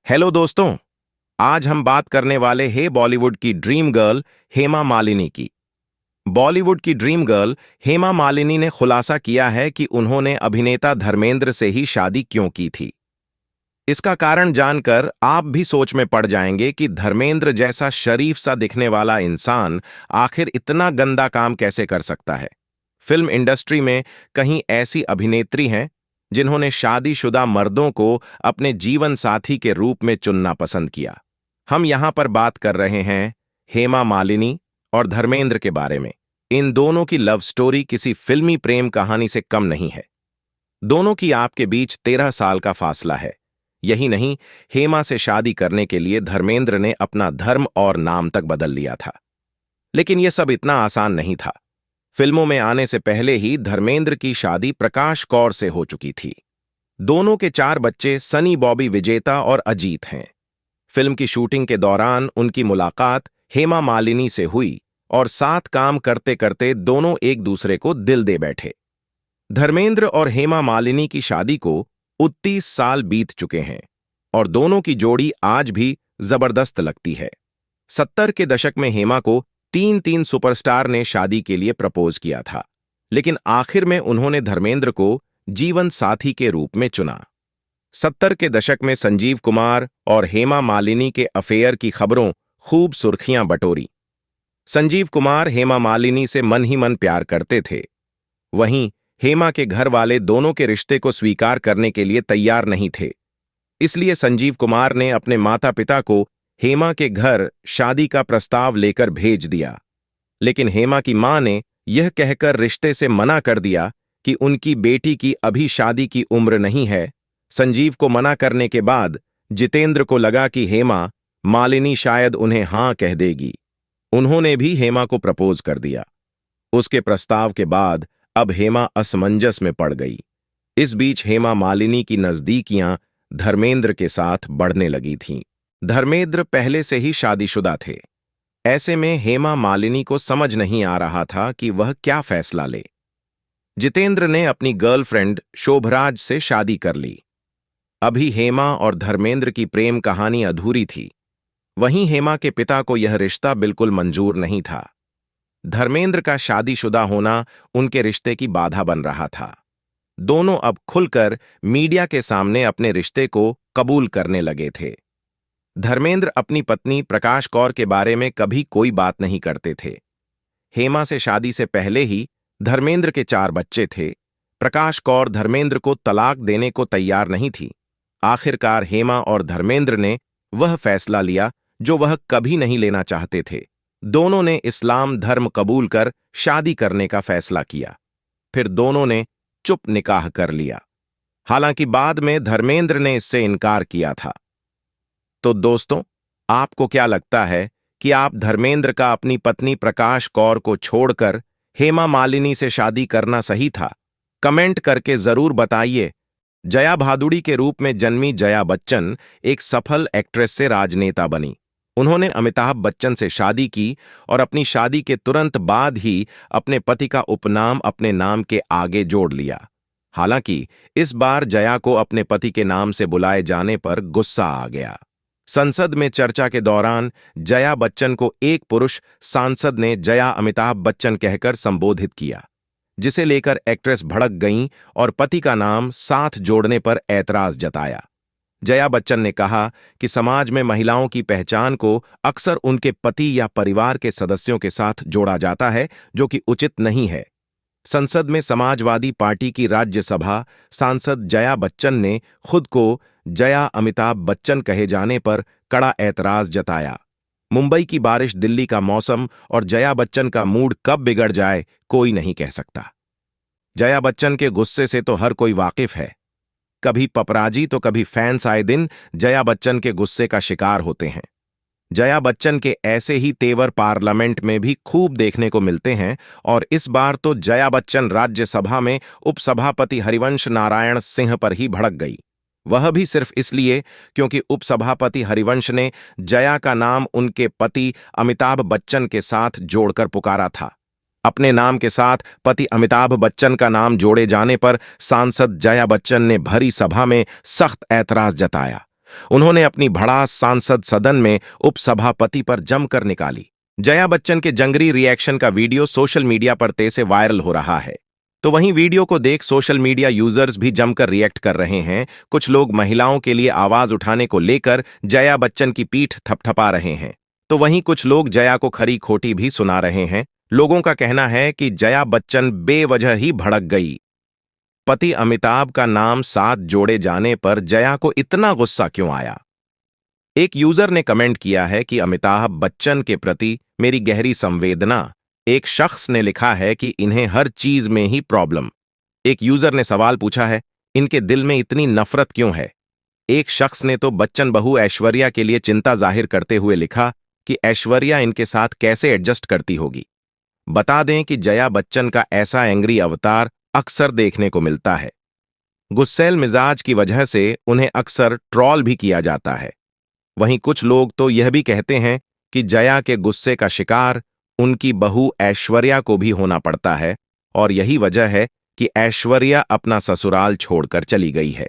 Hello दोस्तों। आज हम बात करने वाले हैं बॉलीवुड की ड्रीम गर्ल हेमा मालिनी की। बॉलीवुड की ड्रीम गर्ल हेमा मालिनी ने खुलासा किया है कि उन्होंने अभिनेता धर्मेंद्र से ही शादी क्यों की थी। इसका कारण जानकर आप भी सोच में पड़ जाएंगे कि धर्मेंद्र जैसा शरीफ सा दिखने वाला इंसान आखिर इतना गंदा काम कैसे कर सकता है। फिल्म इंडस्ट्री में कहीं ऐसी अभिनेत्री हैं जिन्होंने शादीशुदा मर्दों को अपने जीवन साथी के रूप में चुनना पसंद किया। हम यहां पर बात कर रहे हैं हेमा मालिनी और धर्मेंद्र के बारे में। इन दोनों की लव स्टोरी किसी फिल्मी प्रेम कहानी से कम नहीं है। दोनों की आपके बीच 13 साल का फासला है। यही नहीं, हेमा से शादी करने के लिए धर्मेंद्र ने अपना धर्म और नाम तक बदल लिया था। लेकिन यह सब इतना आसान नहीं था। फिल्मों में आने से पहले ही धर्मेंद्र की शादी प्रकाश कौर से हो चुकी थी। दोनों के 4 बच्चे सनी, बॉबी, विजेता और अजीत हैं। फिल्म की शूटिंग के दौरान उनकी मुलाकात हेमा मालिनी से हुई और साथ काम करते करते दोनों एक दूसरे को दिल दे बैठे। धर्मेंद्र और हेमा मालिनी की शादी को 29 साल बीत चुके हैं और दोनों की जोड़ी आज भी जबरदस्त लगती है। 70 के दशक में हेमा को 3 सुपरस्टार ने शादी के लिए प्रपोज किया था, लेकिन आखिर में उन्होंने धर्मेंद्र को जीवन साथी के रूप में चुना। 70 के दशक में संजीव कुमार और हेमा मालिनी के अफेयर की खबरों खूब सुर्खियां बटोरी। संजीव कुमार हेमा मालिनी से मन ही मन प्यार करते थे। वहीं हेमा के घर वाले दोनों के रिश्ते को स्वीकार करने के लिए तैयार नहीं थे। इसलिए संजीव कुमार ने अपने माता पिता को हेमा के घर शादी का प्रस्ताव लेकर भेज दिया, लेकिन हेमा की मां ने यह कहकर रिश्ते से मना कर दिया कि उनकी बेटी की अभी शादी की उम्र नहीं है। संजीव को मना करने के बाद जितेंद्र को लगा कि हेमा मालिनी शायद उन्हें हां कह देगी। उन्होंने भी हेमा को प्रपोज कर दिया। उसके प्रस्ताव के बाद अब हेमा असमंजस में पड़ गई। इस बीच हेमा मालिनी की नजदीकियां धर्मेंद्र के साथ बढ़ने लगी थीं। धर्मेंद्र पहले से ही शादीशुदा थे। ऐसे में हेमा मालिनी को समझ नहीं आ रहा था कि वह क्या फैसला ले। जितेंद्र ने अपनी गर्लफ्रेंड शोभराज से शादी कर ली। अभी हेमा और धर्मेंद्र की प्रेम कहानी अधूरी थी। वहीं हेमा के पिता को यह रिश्ता बिल्कुल मंजूर नहीं था। धर्मेंद्र का शादीशुदा होना उनके रिश्ते की बाधा बन रहा था। दोनों अब खुलकर मीडिया के सामने अपने रिश्ते को कबूल करने लगे थे। धर्मेंद्र अपनी पत्नी प्रकाश कौर के बारे में कभी कोई बात नहीं करते थे। हेमा से शादी से पहले ही धर्मेंद्र के 4 बच्चे थे। प्रकाश कौर धर्मेंद्र को तलाक देने को तैयार नहीं थी। आखिरकार हेमा और धर्मेंद्र ने वह फैसला लिया जो वह कभी नहीं लेना चाहते थे। दोनों ने इस्लाम धर्म कबूल कर शादी करने का फैसला किया। फिर दोनों ने चुप निकाह कर लिया। हालांकि बाद में धर्मेंद्र ने इससे इनकार किया था। तो दोस्तों, आपको क्या लगता है कि आप धर्मेंद्र का अपनी पत्नी प्रकाश कौर को छोड़कर हेमा मालिनी से शादी करना सही था? कमेंट करके जरूर बताइए। जया भादुड़ी के रूप में जन्मी जया बच्चन एक सफल एक्ट्रेस से राजनेता बनी। उन्होंने अमिताभ बच्चन से शादी की और अपनी शादी के तुरंत बाद ही अपने पति का उपनाम अपने नाम के आगे जोड़ लिया। हालांकि इस बार जया को अपने पति के नाम से बुलाए जाने पर गुस्सा आ गया। संसद में चर्चा के दौरान जया बच्चन को एक पुरुष सांसद ने जया अमिताभ बच्चन कहकर संबोधित किया, जिसे लेकर एक्ट्रेस भड़क गईं और पति का नाम साथ जोड़ने पर ऐतराज जताया। जया बच्चन ने कहा कि समाज में महिलाओं की पहचान को अक्सर उनके पति या परिवार के सदस्यों के साथ जोड़ा जाता है, जो कि उचित नहीं है। संसद में समाजवादी पार्टी की राज्यसभा सांसद जया बच्चन ने खुद को जया अमिताभ बच्चन कहे जाने पर कड़ा ऐतराज जताया। मुंबई की बारिश, दिल्ली का मौसम और जया बच्चन का मूड कब बिगड़ जाए कोई नहीं कह सकता। जया बच्चन के गुस्से से तो हर कोई वाकिफ है। कभी पपराजी तो कभी फैंस आए दिन जया बच्चन के गुस्से का शिकार होते हैं। जया बच्चन के ऐसे ही तेवर पार्लियामेंट में भी खूब देखने को मिलते हैं और इस बार तो जया बच्चन राज्यसभा में उपसभापति हरिवंश नारायण सिंह पर ही भड़क गई। वह भी सिर्फ इसलिए क्योंकि उपसभापति हरिवंश ने जया का नाम उनके पति अमिताभ बच्चन के साथ जोड़कर पुकारा था। अपने नाम के साथ पति अमिताभ बच्चन का नाम जोड़े जाने पर सांसद जया बच्चन ने भरी सभा में सख्त ऐतराज जताया। उन्होंने अपनी भड़ास सांसद सदन में उपसभापति पर जमकर निकाली। जया बच्चन के जंगरी रिएक्शन का वीडियो सोशल मीडिया पर तेजी से वायरल हो रहा है। तो वहीं वीडियो को देख सोशल मीडिया यूजर्स भी जमकर रिएक्ट कर रहे हैं। कुछ लोग महिलाओं के लिए आवाज उठाने को लेकर जया बच्चन की पीठ थपथपा रहे हैं, तो वहीं कुछ लोग जया को खरी खोटी भी सुना रहे हैं। लोगों का कहना है कि जया बच्चन बेवजह ही भड़क गई। पति अमिताभ का नाम साथ जोड़े जाने पर जया को इतना गुस्सा क्यों आया? एक यूजर ने कमेंट किया है कि अमिताभ बच्चन के प्रति मेरी गहरी संवेदना। एक शख्स ने लिखा है कि इन्हें हर चीज में ही प्रॉब्लम। एक यूजर ने सवाल पूछा है, इनके दिल में इतनी नफरत क्यों है? एक शख्स ने तो बच्चन बहू ऐश्वर्या के लिए चिंता जाहिर करते हुए लिखा कि ऐश्वर्या इनके साथ कैसे एडजस्ट करती होगी। बता दें कि जया बच्चन का ऐसा एंग्री अवतार अक्सर देखने को मिलता है। गुस्सैल मिजाज की वजह से उन्हें अक्सर ट्रॉल भी किया जाता है। वहीं कुछ लोग तो यह भी कहते हैं कि जया के गुस्से का शिकार उनकी बहू ऐश्वर्या को भी होना पड़ता है, और यही वजह है कि ऐश्वर्या अपना ससुराल छोड़कर चली गई है।